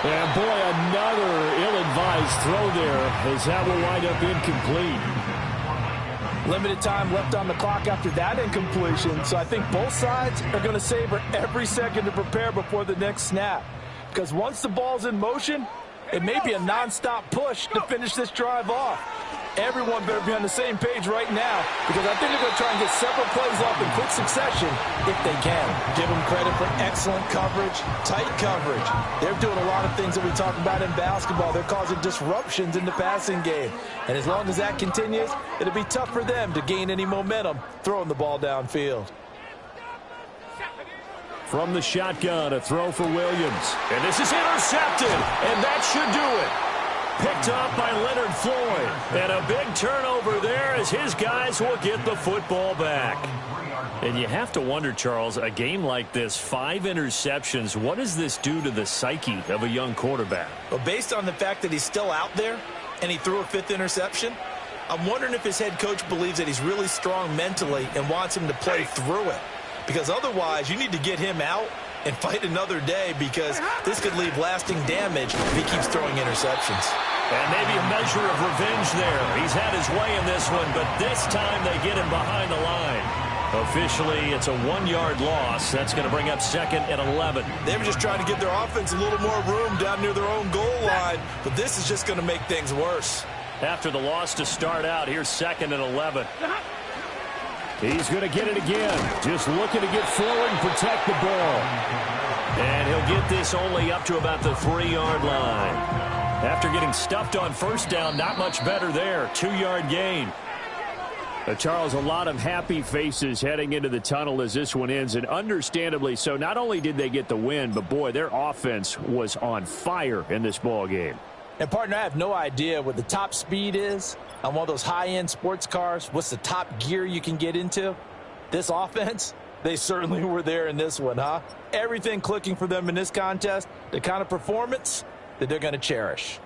[SPEAKER 1] And boy, another ill-advised throw there as that will wind up incomplete.
[SPEAKER 3] Limited time left on the clock after that incompletion, so I think both sides are going to savor every second to prepare before the next snap. Because once the ball's in motion, it may be a nonstop push to finish this drive off. Everyone better be on the same page right now, because I think they're going to try and get several plays off in quick succession if they can. Give them credit for excellent coverage, tight coverage. They're doing a lot of things that we talk about in basketball. They're causing disruptions in the passing game. And as long as that continues, it'll be tough for them to gain any momentum throwing the ball downfield.
[SPEAKER 1] From the shotgun, a throw for Williams. And this is intercepted, and that should do it. Picked up by Leonard Floyd. And a big turnover there as his guys will get the football back. And you have to wonder, Charles, a game like this, 5 interceptions, what does this do to the psyche of a young quarterback?
[SPEAKER 2] Well, based on the fact that he's still out there and he threw a 5th interception, I'm wondering if his head coach believes that he's really strong mentally and wants him to play through it. Because otherwise, you need to get him out and fight another day, because this could leave lasting damage if he keeps throwing interceptions.
[SPEAKER 1] And maybe a measure of revenge there. He's had his way in this one, but this time they get him behind the line. Officially, it's a 1-yard loss. That's going to bring up 2nd and 11.
[SPEAKER 2] They were just trying to give their offense a little more room down near their own goal line, but this is just going to make things worse.
[SPEAKER 1] After the loss to start out, here's 2nd and 11. He's going to get it again. Just looking to get forward and protect the ball. And he'll get this only up to about the 3-yard line. After getting stuffed on first down, not much better there. 2-yard gain. Charles, a lot of happy faces heading into the tunnel as this one ends, and understandably so. Not only did they get the win, but, boy, their offense was on fire in this ball game.
[SPEAKER 3] And, partner, I have no idea what the top speed is on one of those high-end sports cars. What's the top gear you can get into? This offense, they certainly were there in this one, huh? Everything clicking for them in this contest, the kind of performance that they're going to cherish.